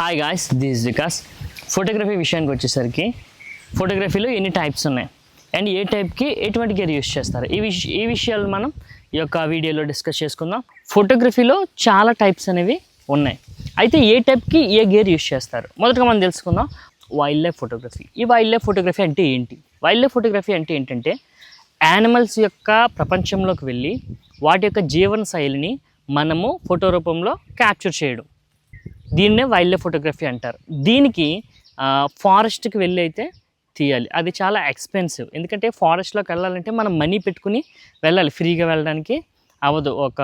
Hi guys, this Vikas. Photography విషయానికి వచ్చేసరికి ఫోటోగ్రఫీలో ఎన్ని టైప్స్ ఉన్నాయి అండ్ ఏ టైప్కి ఎటువంటి గేర్ యూస్ చేస్తారు ఈ విషయాలు మనం ఈ యొక్క వీడియోలో డిస్కస్ చేసుకుందాం. ఫోటోగ్రఫీలో చాలా టైప్స్ అనేవి ఉన్నాయి. అయితే ఏ టైప్కి ఏ గేర్ యూస్ చేస్తారు మొదటగా మనం తెలుసుకుందాం. Wild life photography. ఈ వైల్డ్ లైఫ్ ఫోటోగ్రఫీ అంటే ఏంటి? వైల్డ్ లైఫ్ ఫోటోగ్రఫీ అంటే ఏంటంటే యానిమల్స్ యొక్క ప్రపంచంలోకి వెళ్ళి వాటి యొక్క జీవన శైలిని మనము ఫోటో రూపంలో క్యాప్చర్ చేయడం, దీన్నే వైల్డ్ లైఫ్ ఫోటోగ్రఫీ అంటారు. దీనికి ఫారెస్ట్కి వెళ్ళి అయితే తీయాలి. అది చాలా ఎక్స్పెన్సివ్. ఎందుకంటే ఫారెస్ట్లోకి వెళ్ళాలంటే మనం మనీ పెట్టుకుని వెళ్ళాలి, ఫ్రీగా వెళ్ళడానికి అవ్వదు. ఒక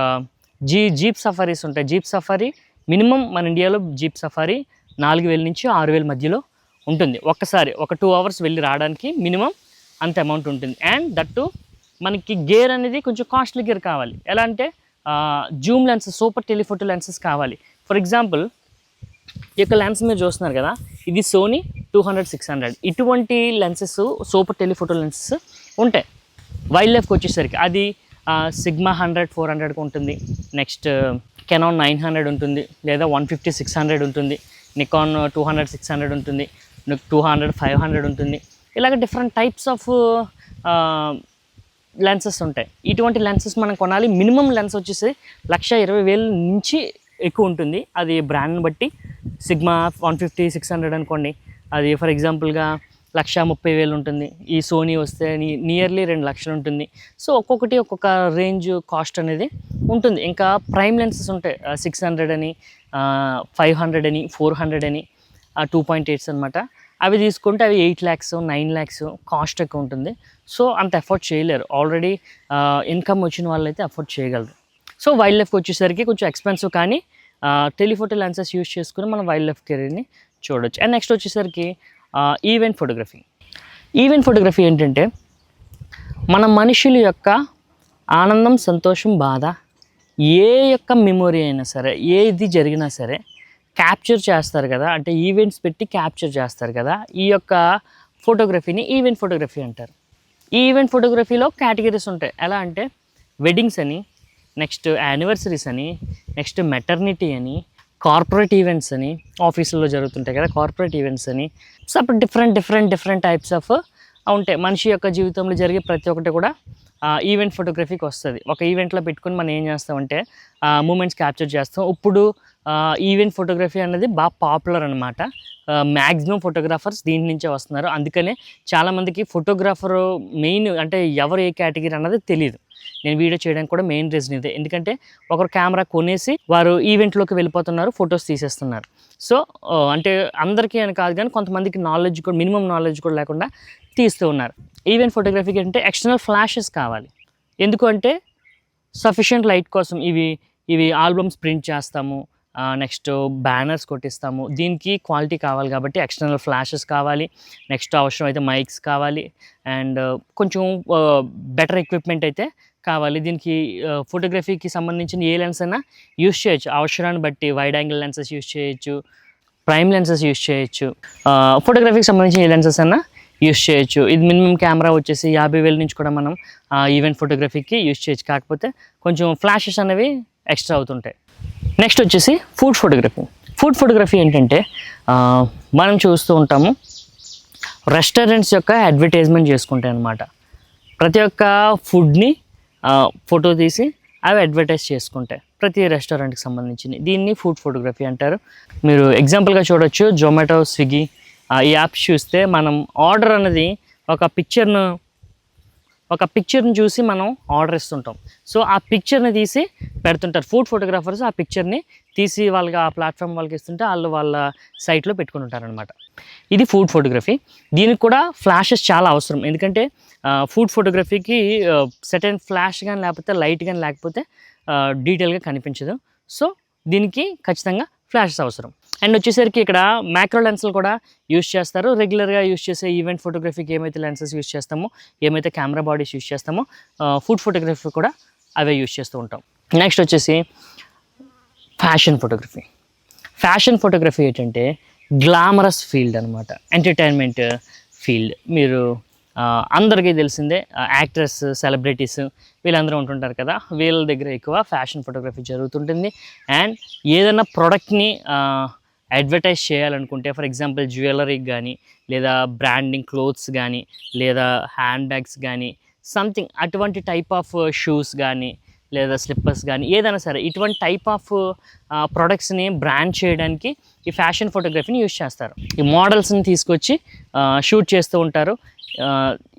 జీప్ సఫారీస్ ఉంటాయి. జీప్ సఫారీ మినిమం మన ఇండియాలో జీప్ సఫారీ 4,000 నుంచి 6,000 మధ్యలో ఉంటుంది. ఒక్కసారి ఒక 2 అవర్స్ వెళ్ళి రావడానికి మినిమం అంత అమౌంట్ ఉంటుంది. అండ్ దట్టు మనకి గేర్ అనేది కొంచెం కాస్ట్లీ గేర్ కావాలి. ఎలా అంటే Zoom lenses, super telephoto lenses కావాలి. ఫర్ ఎగ్జాంపుల్ ఈ యొక్క లెన్స్ మీరు చూస్తున్నారు కదా, ఇది సోనీ 200-600. ఇటువంటి లెన్సెస్ సూపర్ టెలిఫోటో లెన్సెస్ ఉంటాయి. వైల్డ్ లైఫ్కి వచ్చేసరికి అది సిగ్మా 100-400కి ఉంటుంది. నెక్స్ట్ కెనాన్ 900 ఉంటుంది, లేదా 150-600 ఉంటుంది. నికాన్ 200-600 ఉంటుంది, 200-500 ఉంటుంది. ఇలాగ డిఫరెంట్ టైప్స్ ఆఫ్ లెన్సెస్ ఉంటాయి. ఇటువంటి లెన్సెస్ మనం కొనాలి. మినిమం లెన్స్ వచ్చేసి 1,20,000 నుంచి ఎక్కువ ఉంటుంది. అది బ్రాండ్ని బట్టి. సిగ్మా 150-600 అనుకోండి, అది ఫర్ ఎగ్జాంపుల్గా 1,30,000 ఉంటుంది. ఈ సోనీ వస్తే నియర్లీ 2 లక్షలు ఉంటుంది. సో ఒక్కొక్కటి ఒక్కొక్క రేంజ్ కాస్ట్ అనేది ఉంటుంది. ఇంకా ప్రైమ్ లెన్సెస్ ఉంటాయి, 600 అని, 500 అని, 400 అని, 2.8 అనమాట. అవి తీసుకుంటే అవి 8 lakhs 9 lakhs కాస్ట్ ఎక్కువ ఉంటుంది. సో అంత ఎఫోర్డ్ చేయలేరు. ఆల్రెడీ ఇన్కమ్ వచ్చిన వాళ్ళు అయితే ఎఫోర్డ్ చేయగలరు. సో వైల్డ్ లైఫ్కి వచ్చేసరికి కొంచెం ఎక్స్పెన్సివ్, కానీ టెలిఫోటో లెన్సెస్ యూస్ చేసుకుని మనం వైల్డ్ లైఫ్ కెరీర్ని చూడవచ్చు. అండ్ నెక్స్ట్ వచ్చేసరికి ఈవెంట్ ఫోటోగ్రఫీ. ఈవెంట్ ఫోటోగ్రఫీ ఏంటంటే మన మనుషుల యొక్క ఆనందం, సంతోషం, బాధ, ఏ యొక్క మెమొరీ అయినా సరే, ఏది జరిగినా సరే క్యాప్చర్ చేస్తారు కదా, అంటే ఈవెంట్స్ పెట్టి క్యాప్చర్ చేస్తారు కదా, ఈ యొక్క ఫోటోగ్రఫీని ఈవెంట్ ఫోటోగ్రఫీ అంటారు. ఈ ఈవెంట్ ఫోటోగ్రఫీలో కేటగిరీస్ ఉంటాయి. ఎలా అంటే వెడ్డింగ్స్ అని, నెక్స్ట్ యానివర్సరీస్ అని, నెక్స్ట్ మెటర్నిటీ అని, కార్పొరేట్ ఈవెంట్స్ అని, ఆఫీసుల్లో జరుగుతుంటాయి కదా కార్పొరేట్ ఈవెంట్స్ అని. సో అప్పుడు డిఫరెంట్ టైప్స్ ఆఫ్ ఉంటాయి. మనిషి యొక్క జీవితంలో జరిగే ప్రతి ఒక్కటి కూడా ఈవెంట్ ఫోటోగ్రఫీకి వస్తుంది. ఒక ఈవెంట్లో పెట్టుకుని మనం ఏం చేస్తామంటే మూమెంట్స్ క్యాప్చర్ చేస్తాం. ఇప్పుడు ఈవెంట్ ఫోటోగ్రఫీ అనేది బాగా పాపులర్ అనమాట. మ్యాక్సిమం ఫోటోగ్రాఫర్స్ దీని నుంచే వస్తున్నారు. అందుకనే చాలామందికి ఫోటోగ్రాఫర్ మెయిన్ అంటే ఎవరు ఏ కేటగిరీ అన్నది తెలియదు. నేను వీడియో చేయడానికి కూడా మెయిన్ రీజన్ ఇదే. ఎందుకంటే ఒకరు కెమెరా కొనేసి వారు ఈవెంట్లోకి వెళ్ళిపోతున్నారు, ఫొటోస్ తీసేస్తున్నారు. సో అంటే అందరికీ అని కాదు, కానీ కొంతమందికి నాలెడ్జ్ కూడా, మినిమం నాలెడ్జ్ కూడా లేకుండా తీస్తూ ఉన్నారు. ఈవెంట్ ఫోటోగ్రఫీకి అంటే ఎక్స్టర్నల్ ఫ్లాషెస్ కావాలి. ఎందుకు అంటే సఫిషియంట్ లైట్ కోసం ఇవి ఆల్బమ్స్ ప్రింట్ చేస్తాము, నెక్స్ట్ బ్యానర్స్ కొట్టిస్తాము. దీనికి క్వాలిటీ కావాలి కాబట్టి ఎక్స్టర్నల్ ఫ్లాషెస్ కావాలి. నెక్స్ట్ అవసరం అయితే మైక్స్ కావాలి. అండ్ కొంచెం బెటర్ ఎక్విప్మెంట్ అయితే కావాలి. దీనికి ఫోటోగ్రఫీకి సంబంధించిన ఏ లెన్స్ అయినా యూస్ చేయొచ్చు. అవసరాన్ని బట్టి వైడ్ యాంగిల్ లెన్సెస్ యూస్ చేయొచ్చు, ప్రైమ్ లెన్సెస్ యూస్ చేయొచ్చు. ఫోటోగ్రఫీకి సంబంధించిన ఏ లెన్సెస్ అయినా యూస్ చేయొచ్చు. ఇది మినిమం కెమెరా వచ్చేసి 50,000 నుంచి కూడా మనం ఈవెంట్ ఫోటోగ్రఫీకి యూస్ చేయొచ్చు. కాకపోతే కొంచెం ఫ్లాషెస్ అనేవి ఎక్స్ట్రా అవుతుంటాయి. నెక్స్ట్ వచ్చేసి ఫుడ్ ఫోటోగ్రఫీ. ఫుడ్ ఫోటోగ్రఫీ ఏంటంటే మనం చూస్తూ ఉంటాము, రెస్టారెంట్స్ యొక్క అడ్వర్టైజ్మెంట్ చేసుకుంటాయి అన్నమాట. ప్రతి ఒక్క ఫుడ్ని ఫోటో తీసి అవి అడ్వర్టైజ్ చేసుకుంటాయి, ప్రతి రెస్టారెంట్కి సంబంధించింది. దీన్ని ఫుడ్ ఫోటోగ్రఫీ అంటారు. మీరు ఎగ్జాంపుల్గా చూడొచ్చు, జొమాటో, స్విగ్గీ ఈ యాప్స్ చూస్తే మనం ఆర్డర్ అనేది ఒక పిక్చర్ని చూసి మనం ఆర్డర్ ఇస్తుంటాం. సో ఆ పిక్చర్ని తీసి పెడుతుంటారు ఫుడ్ ఫోటోగ్రాఫర్స్. ఆ పిక్చర్ని తీసి వాళ్ళకి ఆ ప్లాట్ఫామ్ వాళ్ళకి ఇస్తుంటే వాళ్ళు వాళ్ళ సైట్లో పెట్టుకుని ఉంటారనమాట. ఇది ఫుడ్ ఫోటోగ్రఫీ. దీనికి కూడా ఫ్లాషెస్ చాలా అవసరం. ఎందుకంటే ఫుడ్ ఫోటోగ్రఫీకి సెటైన్ ఫ్లాష్ కానీ లేకపోతే లైట్ కానీ లేకపోతే డీటెయిల్గా కనిపించదు. సో దీనికి ఖచ్చితంగా ఫ్లాషెస్ అవసరం. అండ్ వచ్చేసరికి ఇక్కడ మ్యాక్రో లెన్స్లు కూడా యూస్ చేస్తారు. రెగ్యులర్గా యూస్ చేసే ఈవెంట్ ఫోటోగ్రఫీకి ఏమైతే లెన్సెస్ యూస్ చేస్తామో, ఏమైతే కెమెరా బాడీస్ యూస్ చేస్తామో, ఫుడ్ ఫోటోగ్రఫీ కూడా అవే యూస్ చేస్తూ ఉంటాం. నెక్స్ట్ వచ్చేసి ఫ్యాషన్ ఫోటోగ్రఫీ. ఫ్యాషన్ ఫోటోగ్రఫీ ఏంటంటే గ్లామరస్ ఫీల్డ్ అనమాట, ఎంటర్టైన్మెంట్ ఫీల్డ్. మీరు అందరికీ తెలిసిందే, యాక్టర్స్, సెలబ్రిటీస్ వీళ్ళందరూ ఉంటుంటారు కదా, వీళ్ళ దగ్గర ఎక్కువ ఫ్యాషన్ ఫోటోగ్రఫీ జరుగుతుంటుంది. అండ్ ఏదైనా ప్రోడక్ట్ని అడ్వర్టైజ్ చేయాలనుకుంటే ఫర్ ఎగ్జాంపుల్ జ్యువెలరీకి కానీ లేదా బ్రాండింగ్ క్లోత్స్ కానీ లేదా హ్యాండ్ బ్యాగ్స్ కానీ సంథింగ్ అటువంటి టైప్ ఆఫ్ షూస్ కానీ లేదా స్లిప్పర్స్ కానీ ఏదైనా సరే ఇటువంటి టైప్ ఆఫ్ ప్రొడక్ట్స్ని బ్రాండ్ చేయడానికి ఈ ఫ్యాషన్ ఫోటోగ్రఫీని యూజ్ చేస్తారు. ఈ మోడల్స్ని తీసుకొచ్చి షూట్ చేస్తూ ఉంటారు.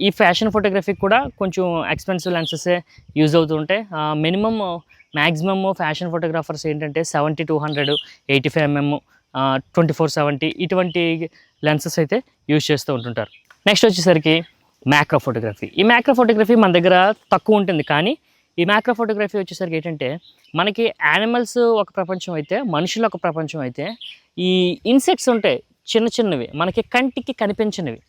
ఈ ఫ్యాషన్ ఫోటోగ్రఫీకి కూడా కొంచెం ఎక్స్పెన్సివ్ లెన్సెసే యూజ్ అవుతూ ఉంటాయి. మ్యాక్సిమమ్ ఫ్యాషన్ ఫోటోగ్రాఫర్స్ ఏంటంటే 70-200, 85mm, 24-70 ఇటువంటి లెన్సెస్ అయితే యూజ్ చేస్తూ ఉంటుంటారు. నెక్స్ట్ వచ్చేసరికి మ్యాక్రో ఫోటోగ్రఫీ. ఈ మ్యాక్రో ఫోటోగ్రఫీ మన దగ్గర తక్కువ ఉంటుంది, కానీ ఈ మ్యాక్రో ఫోటోగ్రఫీ వచ్చేసరికి ఏంటంటే మనకి యానిమల్స్ ఒక ప్రపంచం అయితే మనుషులు ఒక ప్రపంచం అయితే ఈ ఇన్సెక్ట్స్ ఉంటాయి చిన్న చిన్నవి మనకి కంటికి కనిపించినవి.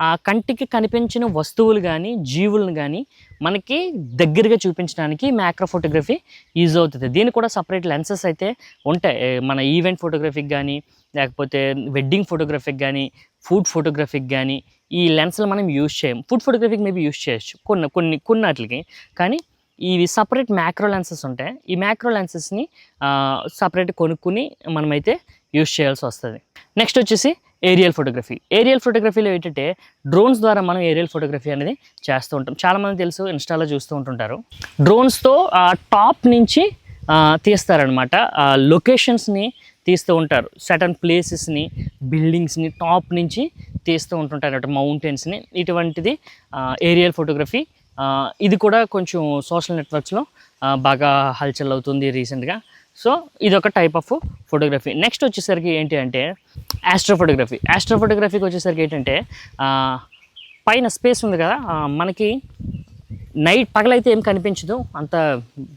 ఆ కంటికి కనిపించిన వస్తువులు కానీ జీవులను కానీ మనకి దగ్గరగా చూపించడానికి మ్యాక్రో ఫోటోగ్రఫీ యూజ్ అవుతుంది. దీనికి కూడా సపరేట్ లెన్సెస్ అయితే ఉంటాయి. మన ఈవెంట్ ఫోటోగ్రఫీకి కానీ లేకపోతే వెడ్డింగ్ ఫోటోగ్రఫీకి కానీ ఫుడ్ ఫోటోగ్రఫీకి కానీ ఈ లెన్స్లు మనం యూజ్ చేయం. ఫుడ్ ఫోటోగ్రఫీకి మేబీ యూజ్ చేయొచ్చు కొన్నిటికి, కానీ ఇవి సపరేట్ మ్యాక్రో లెన్సెస్ ఉంటాయి. ఈ మ్యాక్రో లెన్సెస్ని సపరేట్ కొనుక్కుని మనమైతే యూజ్ చేయాల్సి వస్తుంది. నెక్స్ట్ వచ్చేసి ఏరియల్ ఫోటోగ్రఫీ. ఏరియల్ ఫోటోగ్రఫీలో ఏంటంటే డ్రోన్స్ ద్వారా మనం ఏరియల్ ఫోటోగ్రఫీ అనేది చేస్తూ ఉంటాం. చాలామంది తెలుసు, ఇన్స్టాలో చూస్తూ ఉంటుంటారు. డ్రోన్స్తో టాప్ నుంచి తీస్తారనమాట. లొకేషన్స్ని తీస్తూ ఉంటారు, సర్టన్ ప్లేసెస్ని, బిల్డింగ్స్ని టాప్ నుంచి తీస్తూ ఉంటుంటారు అన్నమాట, మౌంటైన్స్ని. ఇటువంటిది ఏరియల్ ఫోటోగ్రఫీ. ఇది కూడా కొంచెం సోషల్ నెట్వర్క్స్లో బాగా హల్చల్ అవుతుంది రీసెంట్గా. సో ఇది ఒక టైప్ ఆఫ్ ఫోటోగ్రఫీ. నెక్స్ట్ వచ్చేసరికి ఏంటి అంటే ఆస్ట్రోఫోటోగ్రఫీ. ఆస్ట్రోఫోటోగ్రఫీకి వచ్చేసరికి ఏంటంటే పైన స్పేస్ ఉంది కదా, మనకి పగలైతే ఏం కనిపించదు, అంత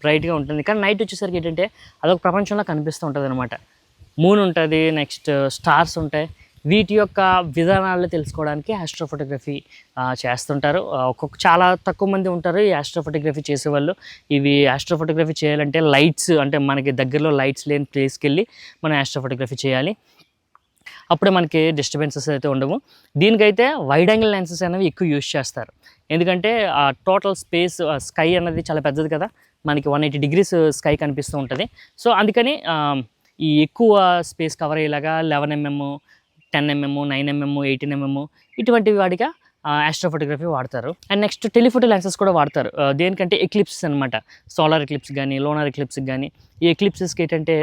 బ్రైట్గా ఉంటుంది, కానీ నైట్ వచ్చేసరికి ఏంటంటే అదొక ప్రపంచంలో కనిపిస్తూ ఉంటుంది అనమాట. మూన్ ఉంటుంది, నెక్స్ట్ స్టార్స్ ఉంటాయి. వీటి యొక్క విధానాలు తెలుసుకోవడానికి ఆస్ట్రోఫోటోగ్రఫీ చేస్తుంటారు. చాలా తక్కువ మంది ఉంటారు ఈ ఆస్ట్రోఫోటోగ్రఫీ చేసేవాళ్ళు. ఇవి ఆస్ట్రోఫోటోగ్రఫీ చేయాలంటే లైట్స్, అంటే మనకి దగ్గరలో లైట్స్ లేని ప్లేస్కి వెళ్ళి మనం ఆస్ట్రోఫోటోగ్రఫీ చేయాలి. అప్పుడే మనకి డిస్టర్బెన్సెస్ అయితే ఉండవు. దీనికైతే వైడ్ యాంగిల్ లెన్సెస్ అనేవి ఎక్కువ యూజ్ చేస్తారు. ఎందుకంటే ఆ టోటల్ స్పేస్, స్కై అన్నది చాలా పెద్దది కదా, మనకి 180 degrees స్కై కనిపిస్తూ ఉంటుంది. సో అందుకని ఈ ఎక్కువ స్పేస్ కవర్ అయ్యేలాగా 11mm, 10mm, 9mm, 18mm ఇటువంటి వాడిగా ఆస్ట్రోఫోటోగ్రఫీ వాడతారు. అండ్ నెక్స్ట్ టెలిఫోటో లెన్సెస్ కూడా వాడతారు. దేనికంటే ఎక్లిప్సెస్ అనమాట, సోలార్ ఎక్లిప్స్ కానీ లోనార్ ఎక్లిప్స్కి కానీ ఈ ఎక్లిప్సెస్కి ఏంటంటే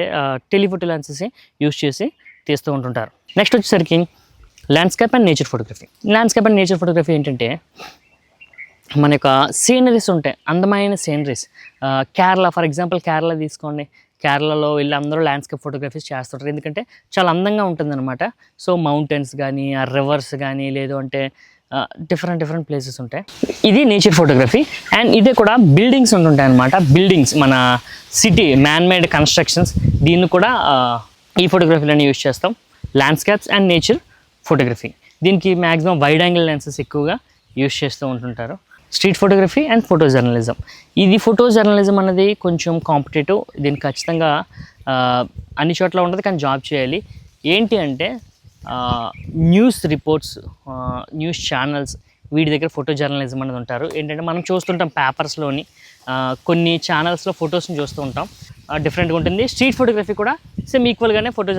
టెలిఫోటో లెన్సెస్ యూజ్ చేసి తీస్తూ ఉంటుంటారు. నెక్స్ట్ వచ్చేసరికి landscape and nature photography. Landscape and nature photography ఏంటంటే మన యొక్క సీనరీస్ ఉంటాయి, అందమైన sceneries. Kerala for example Kerala తీసుకోండి. కేరళలో వెళ్ళి అందరూ ల్యాండ్స్కేప్ ఫోటోగ్రఫీస్ చేస్తుంటారు, ఎందుకంటే చాలా అందంగా ఉంటుందన్నమాట. సో మౌంటైన్స్ కానీ ఆ రివర్స్ కానీ లేదు అంటే డిఫరెంట్ ప్లేసెస్ ఉంటాయి. ఇది నేచర్ ఫోటోగ్రఫీ. అండ్ ఇదే కూడా బిల్డింగ్స్ ఉంటుంటాయి అనమాట. బిల్డింగ్స్, మన సిటీ మ్యాన్ మేడ్ కన్స్ట్రక్షన్స్, దీన్ని కూడా ఈ ఫోటోగ్రఫీలోనే యూజ్ చేస్తాం. Landscapes and nature photography. దీనికి మ్యాక్సిమం వైడ్ యాంగిల్ లెన్సెస్ ఎక్కువగా యూజ్ చేస్తూ ఉంటుంటారు. Street photography and photo journalism. ఇది ఫోటో జర్నలిజం అనేది కొంచెం కాంపిటేటివ్. దీనికి ఖచ్చితంగా అన్ని చోట్ల ఉండదు, కానీ జాబ్ చేయాలి. ఏంటి అంటే న్యూస్ రిపోర్ట్స్, న్యూస్ ఛానల్స్, వీటి దగ్గర ఫోటో జర్నలిజం అనేది ఉంటారు. ఏంటంటే మనం చూస్తుంటాం పేపర్స్లోని, కొన్ని ఛానల్స్లో ఫొటోస్ని చూస్తూ ఉంటాం, డిఫరెంట్గా ఉంటుంది. స్ట్రీట్ ఫోటోగ్రఫీ కూడా సేమ్ ఈక్వల్గానే ఫోటో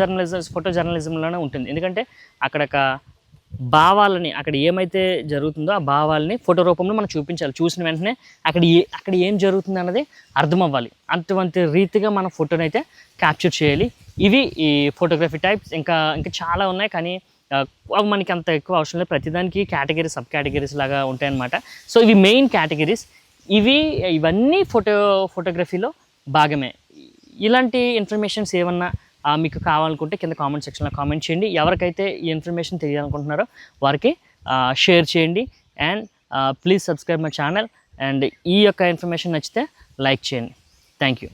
జర్నలిజంలోనే ఉంటుంది. ఎందుకంటే అక్కడ భావాలని, అక్కడ ఏమైతే జరుగుతుందో ఆ భావాలని ఫోటో రూపంలో మనం చూపించాలి. చూసిన వెంటనే అక్కడ ఏం జరుగుతుంది అన్నది అర్థం అవ్వాలి. అటువంటి రీతిగా మనం ఫోటోని అయితే క్యాప్చర్ చేయాలి. ఇవి ఈ ఫోటోగ్రఫీ టైప్స్. ఇంకా చాలా ఉన్నాయి, కానీ అవి మనకి అంత ఎక్కువ అవసరం లేదు. ప్రతిదానికి కేటగిరీస్, సబ్ కేటగిరీస్ లాగా ఉంటాయన్నమాట. సో ఇవి మెయిన్ కేటగిరీస్. ఇవన్నీ ఫోటోగ్రఫీలో భాగమే. ఇలాంటి ఇన్ఫర్మేషన్స్ ఏమన్నా మీకు కావాలనుకుంటే కింద కామెంట్ సెక్షన్లో కామెంట్ చేయండి. ఎవరికైతే ఈ ఇన్ఫర్మేషన్ తెలియాలనుకుంటున్నారో వారికి షేర్ చేయండి. And please subscribe my channel. And ఈ యొక్క ఇన్ఫర్మేషన్ నచ్చితే లైక్ చేయండి. Thank you.